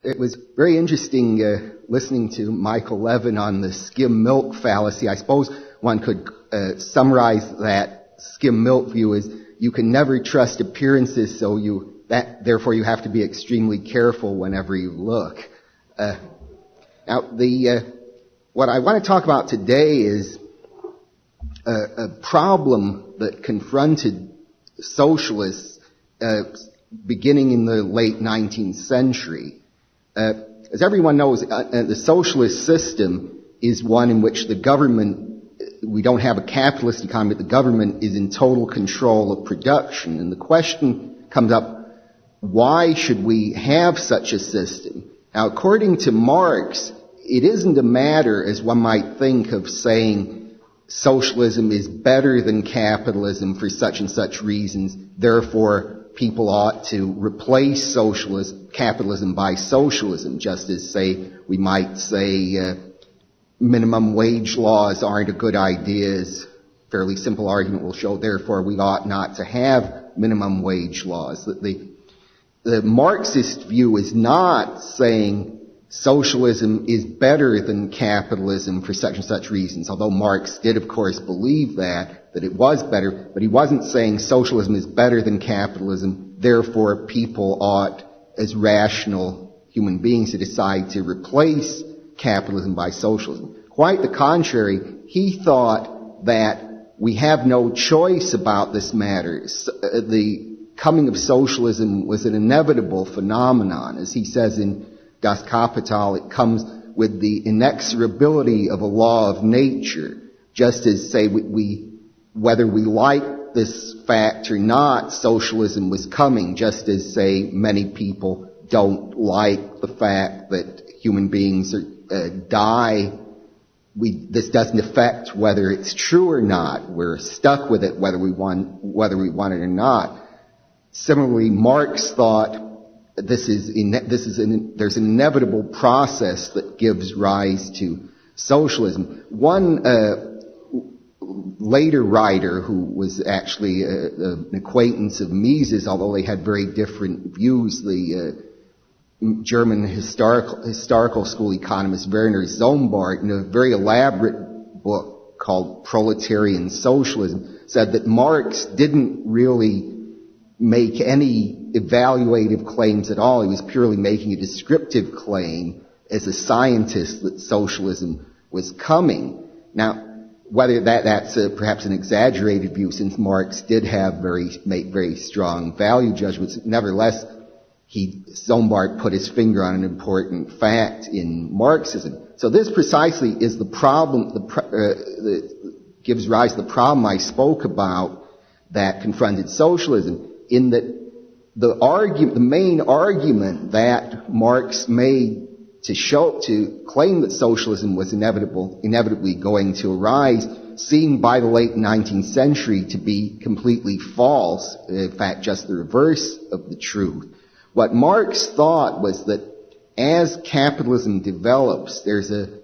It was very interesting listening to Michael Levin on the skim milk fallacy. I suppose one could summarize that skim milk view as you can never trust appearances, so therefore you have to be extremely careful whenever you look. Now, what I want to talk about today is a problem that confronted socialists beginning in the late 19th century. As everyone knows, the socialist system is one in which the government, we don't have a capitalist economy, but the government is in total control of production. And the question comes up, why should we have such a system? Now, according to Marx, it isn't a matter, as one might think, of saying socialism is better than capitalism for such and such reasons, therefore people ought to replace capitalism by socialism, just as, say, we might say minimum wage laws aren't a good idea. Fairly simple argument will show, therefore we ought not to have minimum wage laws. The Marxist view is not saying socialism is better than capitalism for such and such reasons, although Marx did, of course, believe that it was better, but he wasn't saying socialism is better than capitalism, therefore people ought, as rational human beings, to decide to replace capitalism by socialism. Quite the contrary, he thought that we have no choice about this matter. The coming of socialism was an inevitable phenomenon. As he says in Das Kapital, it comes with the inexorability of a law of nature. Just as, say, whether we like this fact or not, socialism was coming, just as, say, many people don't like the fact that human beings die. This doesn't affect whether it's true or not. We're stuck with it whether we want it or not. Similarly, Marx thought there's an inevitable process that gives rise to socialism. One later writer who was actually an acquaintance of Mises, although they had very different views, the German historical school economist Werner Zombart, in a very elaborate book called Proletarian Socialism, said that Marx didn't really make any evaluative claims at all. He was purely making a descriptive claim as a scientist that socialism was coming. Now, whether that's perhaps an exaggerated view, since Marx did make very strong value judgments, nevertheless, Zombart put his finger on an important fact in Marxism. So this precisely is the problem that gives rise to the problem I spoke about that confronted socialism, in that the main argument that Marx made to claim that socialism was inevitably going to arise seemed by the late 19th century to be completely false, in fact just the reverse of the truth. What Marx thought was that as capitalism develops, there's a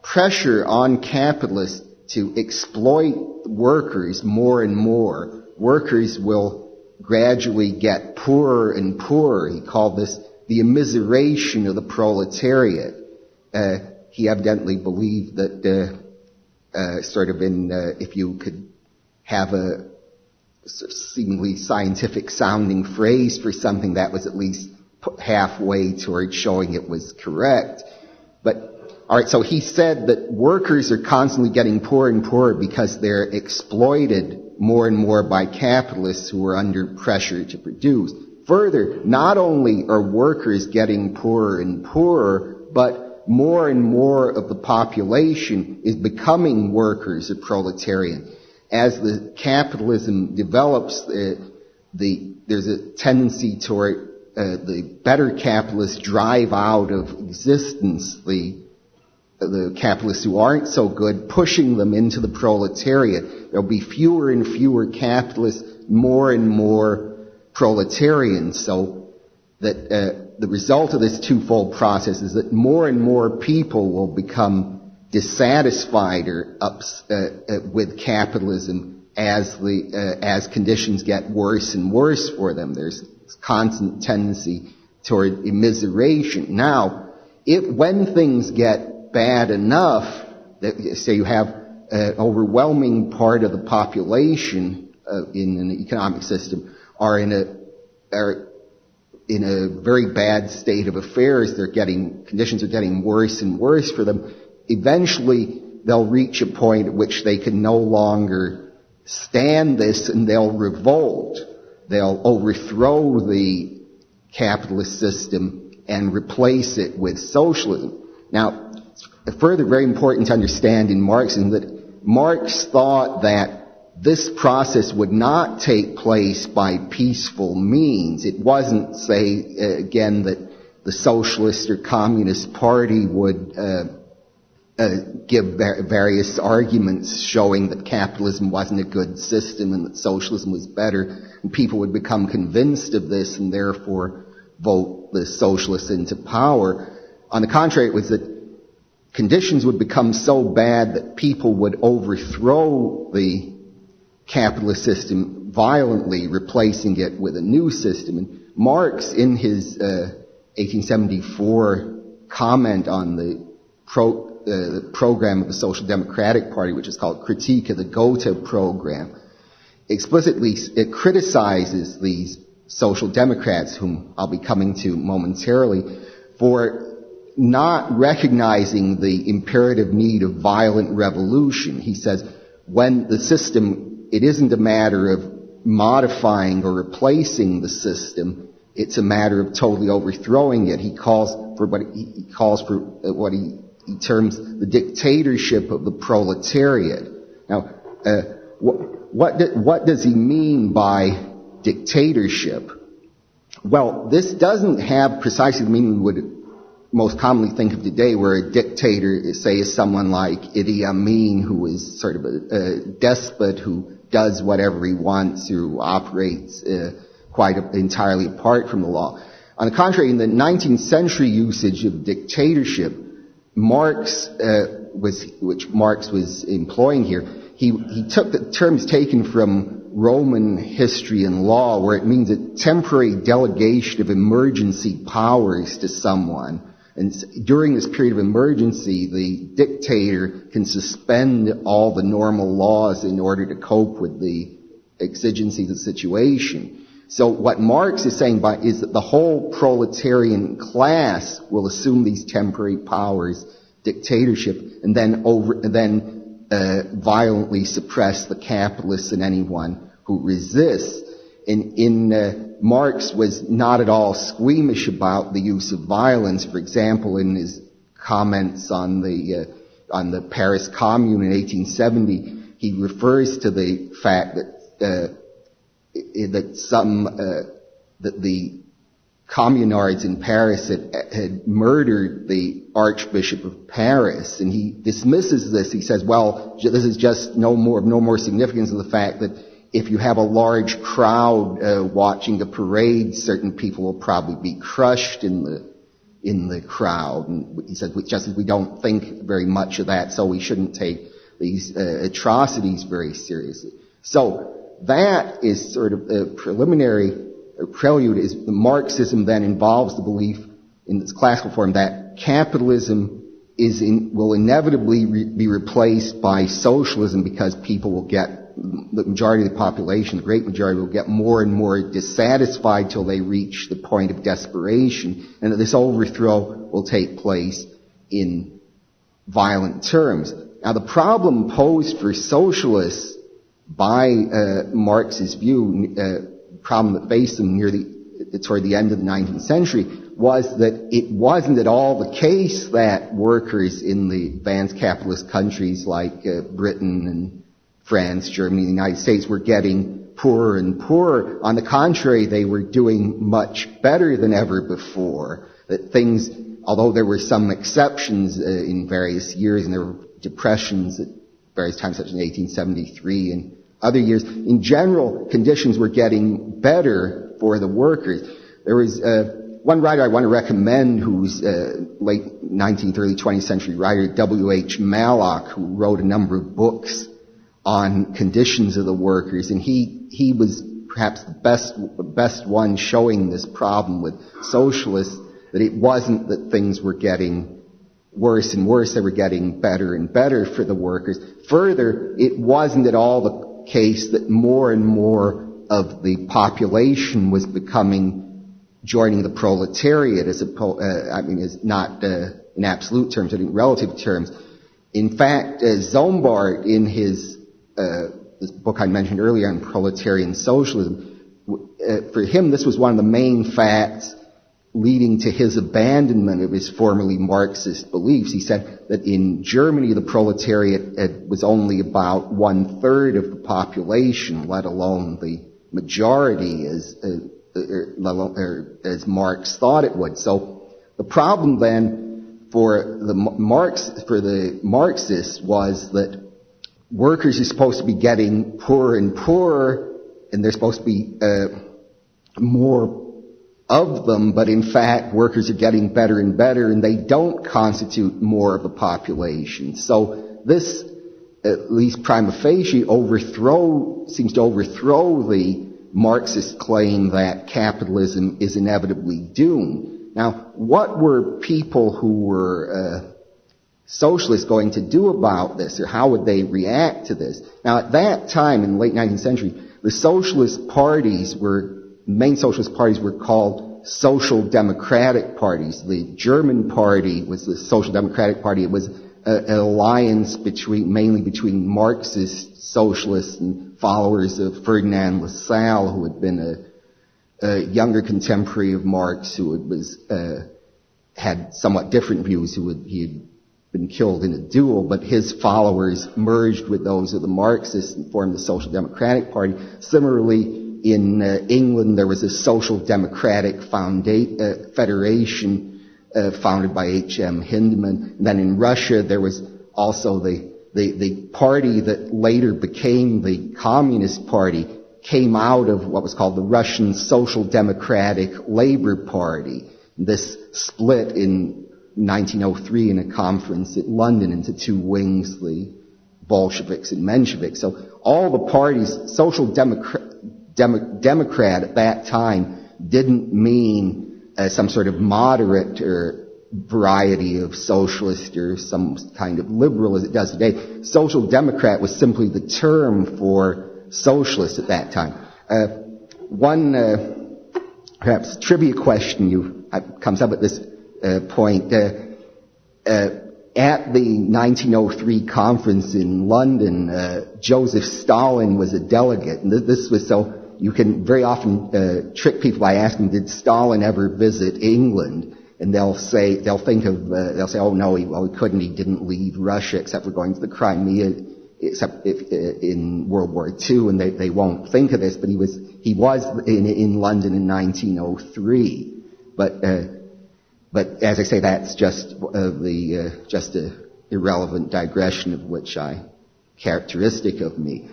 pressure on capitalists to exploit workers more and more. Workers will gradually get poorer and poorer. He called this the immiseration of the proletariat. He evidently believed that if you could have a seemingly scientific sounding phrase for something, that was at least halfway toward showing it was correct. But alright, so he said that workers are constantly getting poorer and poorer because they're exploited more and more by capitalists who are under pressure to produce. Further, not only are workers getting poorer and poorer, but more and more of the population is becoming workers or proletarian. As the capitalism develops, there's a tendency toward the better capitalists drive out of existence the capitalists who aren't so good, pushing them into the proletariat. There'll be fewer and fewer capitalists, more and more proletarians, so that the result of this twofold process is that more and more people will become dissatisfied with capitalism as conditions get worse and worse for them. There's constant tendency toward immiseration. Now, when things get bad enough, that, say you have an overwhelming part of the population in an economic system are in a very bad state of affairs, conditions are getting worse and worse for them. Eventually, they'll reach a point at which they can no longer stand this, and they'll revolt. They'll overthrow the capitalist system and replace it with socialism. Now, further, very important to understand in Marxism that Marx thought that this process would not take place by peaceful means. It wasn't, say, again, that the Socialist or Communist Party would give various arguments showing that capitalism wasn't a good system and that socialism was better, and people would become convinced of this and therefore vote the socialists into power. On the contrary, it was that conditions would become so bad that people would overthrow the capitalist system violently, replacing it with a new system. And Marx, in his 1874 comment on the program of the Social Democratic Party, which is called Critique of the Gotha Program, explicitly criticizes these social democrats, whom I'll be coming to momentarily, for not recognizing the imperative need of violent revolution. He says, when the system, it isn't a matter of modifying or replacing the system, it's a matter of totally overthrowing it. He calls for what he terms the dictatorship of the proletariat. Now, what does he mean by dictatorship? Well, this doesn't have precisely the meaning we would most commonly think of today, where a dictator, say, is someone like Idi Amin, who is sort of a despot who does whatever he wants, who operates entirely apart from the law. On the contrary, in the 19th century usage of dictatorship, which Marx was employing here, he took the terms taken from Roman history and law, where it means a temporary delegation of emergency powers to someone. And during this period of emergency, the dictator can suspend all the normal laws in order to cope with the exigencies of the situation. So what Marx is saying is that the whole proletarian class will assume these temporary powers, dictatorship, and then violently suppress the capitalists and anyone who resists. Marx was not at all squeamish about the use of violence. For example, in his comments on the Paris Commune in 1870, he refers to the fact that the communards in Paris had murdered the Archbishop of Paris, and he dismisses this. He says, well, this is just no more significance of the fact that if you have a large crowd watching the parade, certain people will probably be crushed in the crowd. And he said, just as we don't think very much of that, so we shouldn't take these atrocities very seriously. So that is sort of a preliminary prelude. Is Marxism then involves the belief in its classical form that capitalism will inevitably be replaced by socialism, because people will get, the majority of the population, the great majority, will get more and more dissatisfied till they reach the point of desperation, and that this overthrow will take place in violent terms. Now, the problem posed for socialists by Marx's view, problem that faced them toward the end of the 19th century, was that it wasn't at all the case that workers in the advanced capitalist countries like Britain and France, Germany, and the United States were getting poorer and poorer. On the contrary, they were doing much better than ever before. That things, although there were some exceptions in various years, and there were depressions at various times, such as in 1873 and other years, in general, conditions were getting better for the workers. There was one writer I want to recommend, who's late 19th, early 20th century writer, W.H. Mallock, who wrote a number of books on conditions of the workers, and he was perhaps the best one showing this problem with socialists, that it wasn't that things were getting worse and worse, they were getting better and better for the workers. Further, it wasn't at all the case that more and more of the population was joining the proletariat, is not in absolute terms, but in relative terms. In fact, Zombart, in his this book I mentioned earlier on proletarian socialism, for him this was one of the main facts leading to his abandonment of his formerly Marxist beliefs. He said that in Germany the proletariat was only about 1/3 of the population, let alone the majority as Marx thought it would. So the problem then for the Marxists was that workers are supposed to be getting poorer and poorer, and there's supposed to be more of them, but in fact workers are getting better and better, and they don't constitute more of the population. So this, at least prima facie, seems to overthrow the Marxist claim that capitalism is inevitably doomed. Now, what were people who were socialists going to do about this, or how would they react to this? Now, at that time, in the late 19th century, the main socialist parties were called social democratic parties. The German party was the Social Democratic Party. It was an alliance mainly between Marxist socialists and followers of Ferdinand Lassalle, who had been a younger contemporary of Marx, who had somewhat different views. He had been killed in a duel, but his followers merged with those of the Marxists and formed the Social Democratic Party. Similarly, in England, there was a Social Democratic Federation founded by H.M. Hindeman. And then in Russia, there was also the party that later became the Communist Party, came out of what was called the Russian Social Democratic Labor Party. This split in 1903 in a conference at London into two wings, the Bolsheviks and Mensheviks. So all the parties, Social Democrat at that time didn't mean some sort of moderate or variety of socialist or some kind of liberal as it does today. Social Democrat was simply the term for socialist at that time. One perhaps trivia question comes up at this point. At the 1903 conference in London, Joseph Stalin was a delegate, and this was so you can very often trick people by asking, did Stalin ever visit England? And they'll say, oh no, he couldn't, he didn't leave Russia except for going to the Crimea, except in World War II, and they won't think of this, but he was in London in 1903. But as I say, that's just just a irrelevant digression of which characteristic of me.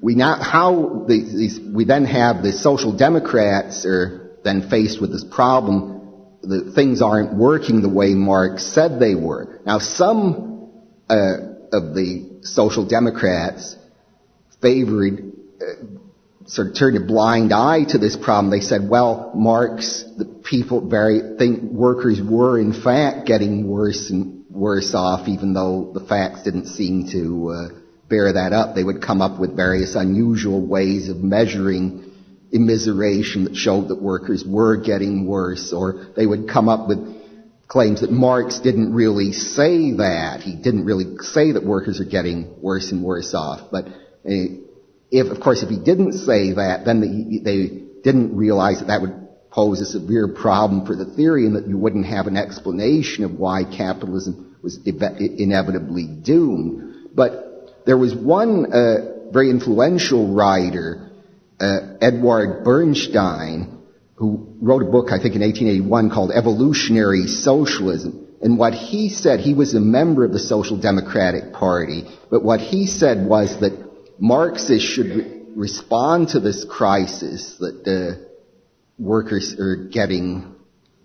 We then have the Social Democrats are then faced with this problem that things aren't working the way Marx said they were. Now, some of the Social Democrats sort of turned a blind eye to this problem. They said, well, Marx, the people think workers were in fact getting worse and worse off, even though the facts didn't seem to bear that up. They would come up with various unusual ways of measuring immiseration that showed that workers were getting worse, or they would come up with claims that Marx didn't really say that. He didn't really say that workers are getting worse and worse off. But if he didn't say that, then they didn't realize that would pose a severe problem for the theory, and that you wouldn't have an explanation of why capitalism was inevitably doomed. But there was one very influential writer, Edward Bernstein, who wrote a book, I think in 1881, called Evolutionary Socialism. And what he said, he was a member of the Social Democratic Party, but what he said was that Marxists should respond to this crisis that workers are getting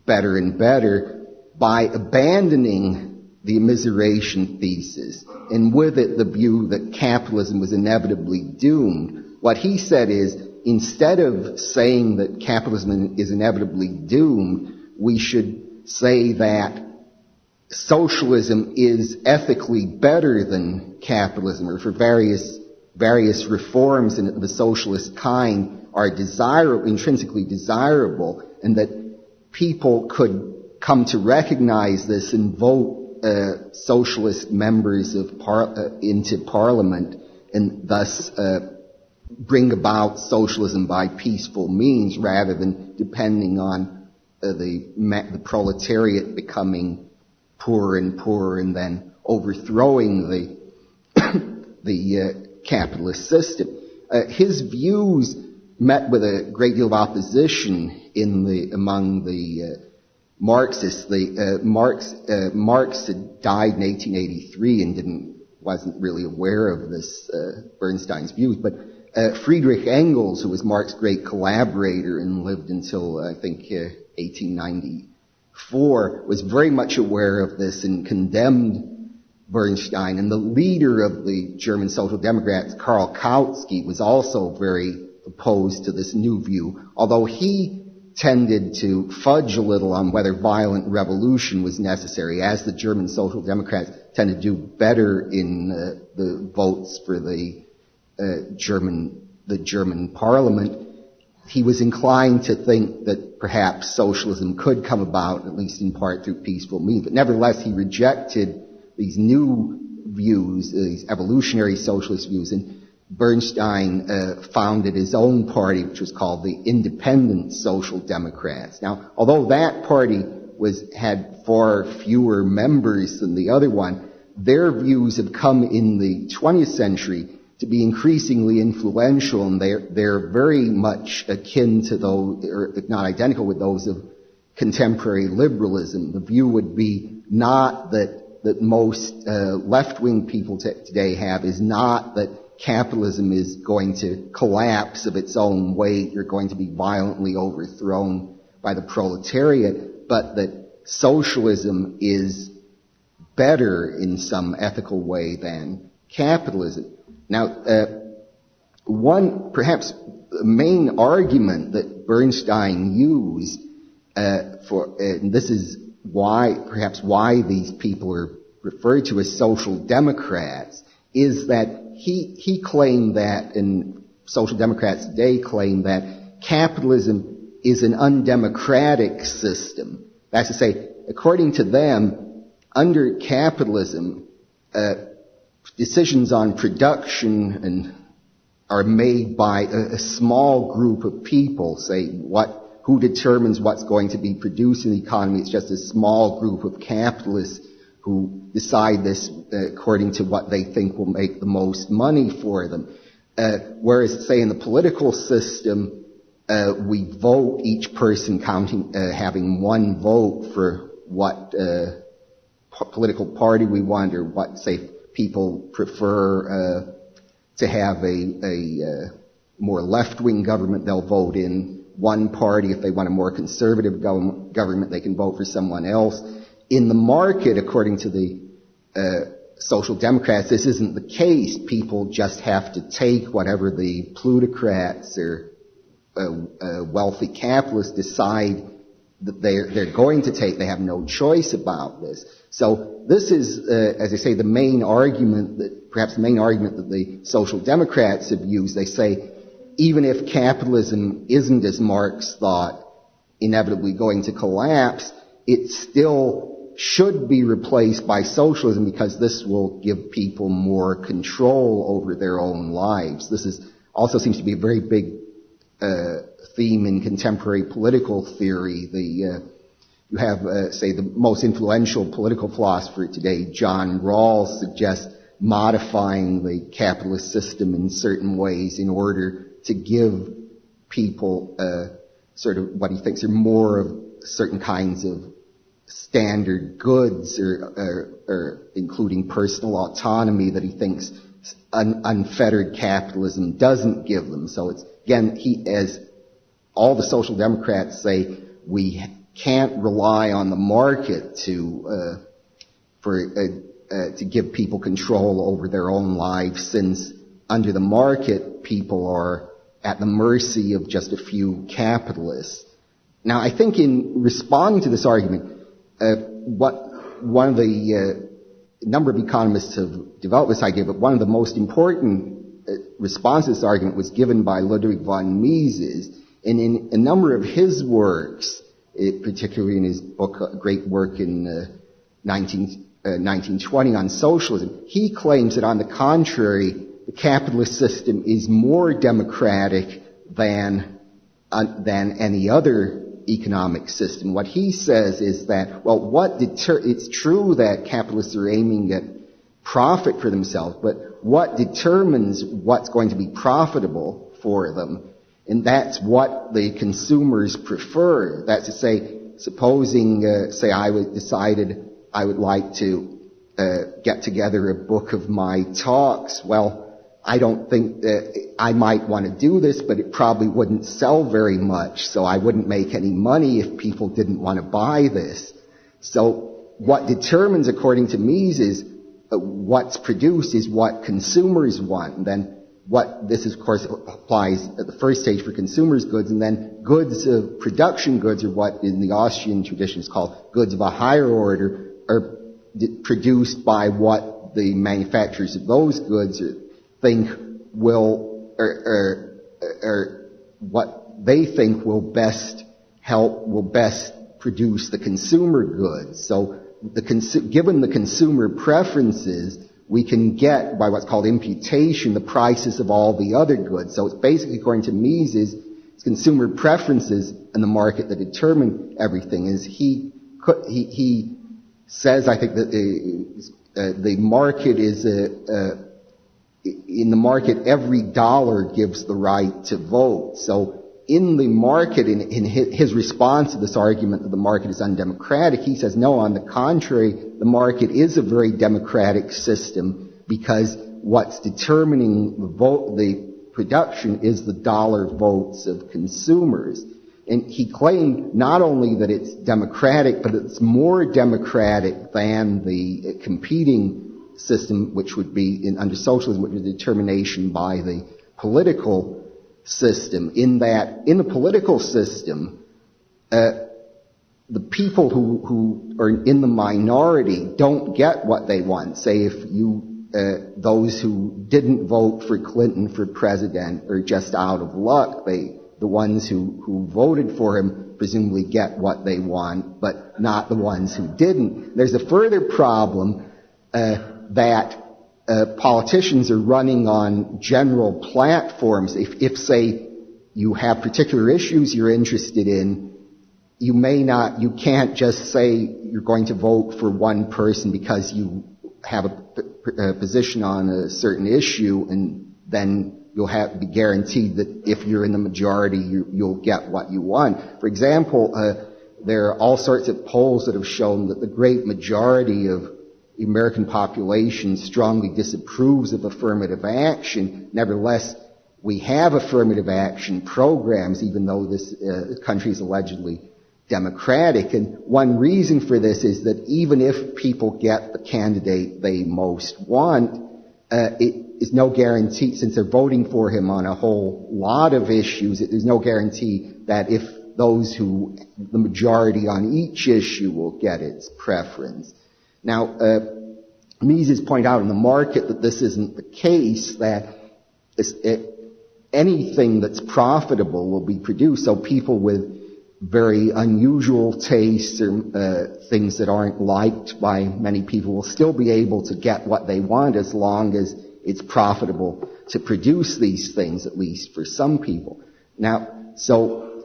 better and better by abandoning the immiseration thesis, and with it the view that capitalism was inevitably doomed. What he said is, instead of saying that capitalism is inevitably doomed, we should say that socialism is ethically better than capitalism, or for various reforms in the socialist kind are intrinsically desirable, and that people could come to recognize this and vote socialist members into parliament, and thus bring about socialism by peaceful means rather than depending on the proletariat becoming poorer and poorer and then overthrowing the capitalist system. His views met with a great deal of opposition among the Marxists. Marx had died in 1883 and wasn't really aware of this Bernstein's views, but Friedrich Engels, who was Marx's great collaborator and lived until I think 1894, was very much aware of this and condemned Bernstein. And the leader of the German Social Democrats, Karl Kautsky, was also very opposed to this new view, although he tended to fudge a little on whether violent revolution was necessary, as the German Social Democrats tend to do better in the votes for the German parliament. He was inclined to think that perhaps socialism could come about, at least in part, through peaceful means. But nevertheless, he rejected these new views, these evolutionary socialist views, and Bernstein founded his own party, which was called the Independent Social Democrats. Now, although that party had far fewer members than the other one, their views have come in the 20th century to be increasingly influential, and they're very much akin to those, or if not identical with those of contemporary liberalism. The view would be not that most left-wing people today have, is not that capitalism is going to collapse of its own weight, or going to be violently overthrown by the proletariat, but that socialism is better in some ethical way than capitalism. Now, perhaps the main argument that Bernstein used and this is why these people are referred to as social democrats, is that he claimed that, and social democrats today claim that capitalism is an undemocratic system. That's to say, according to them, under capitalism, decisions on production are made by a small group of people. Say, who determines what's going to be produced in the economy? It's just a small group of capitalists who decide this according to what they think will make the most money for them. Whereas, say, in the political system, we vote, each person having one vote for what political party we want, or what, say, people prefer to have a more left-wing government, they'll vote in one party. If they want a more conservative government, they can vote for someone else. In the market, according to the social democrats, this isn't the case. People just have to take whatever the plutocrats or wealthy capitalists decide that they're going to take. They have no choice about this. So this is, as I say, perhaps the main argument that the social democrats have used. They say, even if capitalism isn't, as Marx thought, inevitably going to collapse, it still should be replaced by socialism, because this will give people more control over their own lives. This also seems to be a very big theme in contemporary political theory. You have, say, the most influential political philosopher today, John Rawls, suggests modifying the capitalist system in certain ways in order to give people sort of what he thinks are more of certain kinds of standard goods, or including personal autonomy that he thinks unfettered capitalism doesn't give them. So it's, again, as all the social democrats say, we can't rely on the market to give people control over their own lives, since under the market, people are at the mercy of just a few capitalists. Now, I think in responding to this argument, one of the number of economists have developed this idea, but one of the most important responses to this argument was given by Ludwig von Mises. And in a number of his works, particularly in his book, a great work in 1920 on socialism, he claims that on the contrary, the capitalist system is more democratic than any other economic system. What he says is that, well, it's true that capitalists are aiming at profit for themselves, but what determines what's going to be profitable for them? And that's what the consumers prefer. That's to say, supposing, say I decided I would like to get together a book of my talks. Well, I don't think that I might want to do this, but it probably wouldn't sell very much, so I wouldn't make any money if people didn't want to buy this. So what determines, according to Mises, what's produced is what consumers want. And then this, of course, applies at the first stage for consumers' goods, and then production goods are what in the Austrian tradition is called goods of a higher order, are produced by what the manufacturers of those goods think will, or what they think will best produce the consumer goods. So given the consumer preferences, we can get, by what's called imputation, the prices of all the other goods. So it's basically, according to Mises, it's consumer preferences in the market that determine everything. As he says, I think that the market is in the market, every dollar gives the right to vote. So in the market, in his response to this argument that the market is undemocratic, he says, no, on the contrary, the market is a very democratic system, because what's determining the production is the dollar votes of consumers. And he claimed not only that it's democratic, but it's more democratic than the competing system, which would be under socialism, which is determination by the political system. In the political system, the people who are in the minority don't get what they want. Say if those who didn't vote for Clinton for president are just out of luck, the ones who voted for him presumably get what they want, but not the ones who didn't. There's a further problem that politicians are running on general platforms. If say you have particular issues you're interested in, you can't just say you're going to vote for one person because you have a position on a certain issue, and then you'll be guaranteed that if you're in the majority, you'll get what you want. For example, there are all sorts of polls that have shown that the great majority of the American population strongly disapproves of affirmative action. Nevertheless, we have affirmative action programs, even though this country is allegedly democratic. And one reason for this is that even if people get the candidate they most want, it is no guarantee, since they're voting for him on a whole lot of issues, there's no guarantee that if the majority on each issue will get its preference. Now, Mises pointed out in the market that this isn't the case, that anything that's profitable will be produced. So people with very unusual tastes or things that aren't liked by many people will still be able to get what they want as long as it's profitable to produce these things, at least for some people. Now, so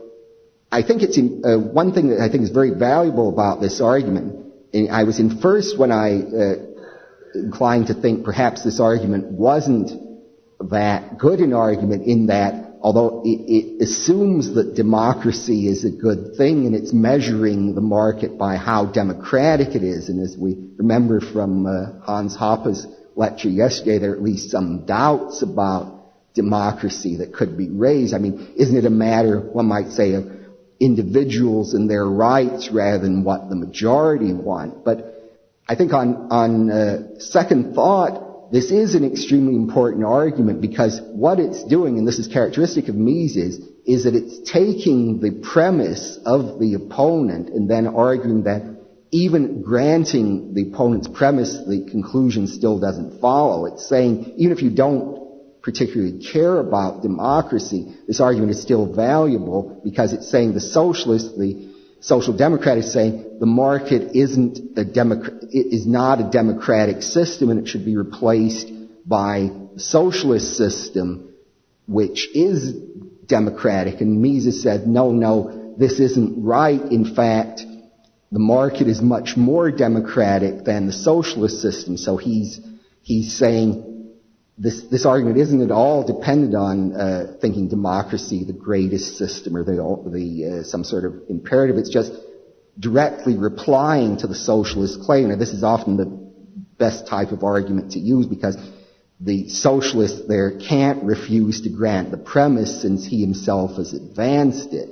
I think it's one thing that I think is very valuable about this argument. And I was first when I inclined to think perhaps this argument wasn't that good an argument, in that although it assumes that democracy is a good thing and it's measuring the market by how democratic it is, and as we remember from Hans Hoppe's lecture yesterday, there are at least some doubts about democracy that could be raised. I mean, isn't it a matter, one might say, of individuals and their rights rather than what the majority want? But I think on second thought, this is an extremely important argument because what it's doing, and this is characteristic of Mises, is that it's taking the premise of the opponent and then arguing that even granting the opponent's premise, the conclusion still doesn't follow. It's saying, even if you don't particularly care about democracy, this argument is still valuable because it's saying the social democrat is saying the market is not a democratic system and it should be replaced by the socialist system, which is democratic. And Mises said, no, this isn't right. In fact, the market is much more democratic than the socialist system. So he's saying this argument isn't at all dependent on thinking democracy the greatest system or the some sort of imperative. It's just directly replying to the socialist claim. Now, this is often the best type of argument to use because the socialist there can't refuse to grant the premise since he himself has advanced it.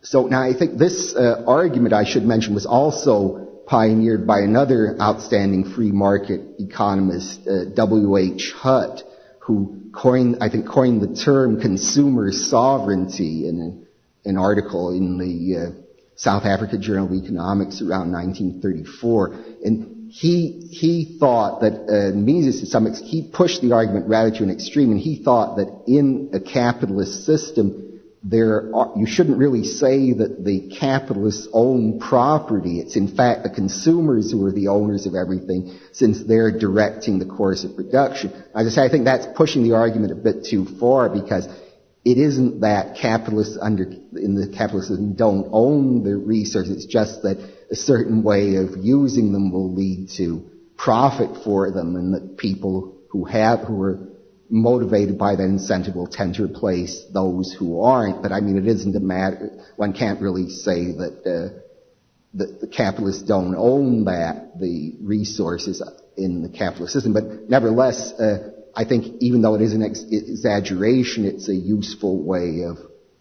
So now I think this argument, I should mention, was also pioneered by another outstanding free market economist, W.H. Hutt, who coined the term consumer sovereignty in an article in the South Africa Journal of Economics around 1934. And he thought that Mises, to some extent, he pushed the argument rather to an extreme, and he thought that in a capitalist system, you shouldn't really say that the capitalists own property. It's in fact the consumers who are the owners of everything, since they're directing the course of production. As I say, I think that's pushing the argument a bit too far because it isn't that capitalists in the capitalist system don't own the resources. It's just that a certain way of using them will lead to profit for them, and that people who are motivated by that incentive will tend to replace those who aren't. But I mean, it isn't a matter, one can't really say that the capitalists don't own the resources in the capitalist system. But nevertheless, I think even though it is an exaggeration, it's a useful way of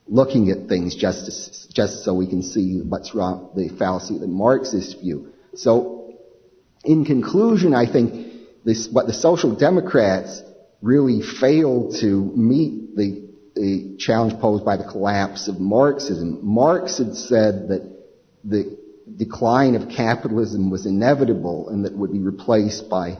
looking at things just so we can see what's wrong, the fallacy of the Marxist view. So in conclusion, I think what the social democrats really failed to meet the challenge posed by the collapse of Marxism. Marx had said that the decline of capitalism was inevitable and that it would be replaced by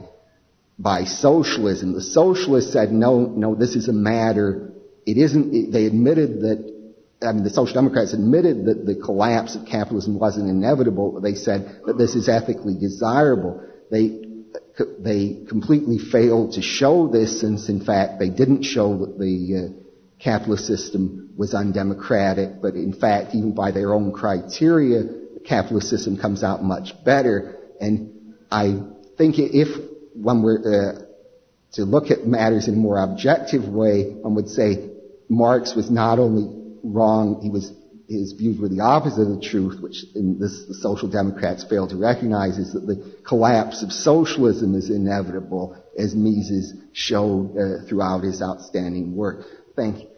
socialism. The socialists said, no, this is a matter, it isn't, they admitted the social democrats admitted that the collapse of capitalism wasn't inevitable, but they said that this is ethically desirable. They completely failed to show this, since in fact they didn't show that the capitalist system was undemocratic, but in fact even by their own criteria the capitalist system comes out much better. And I think if one were to look at matters in a more objective way, one would say Marx was not only wrong, his views were the opposite of the truth, which the social democrats fail to recognize, is that the collapse of socialism is inevitable, as Mises showed throughout his outstanding work. Thank you.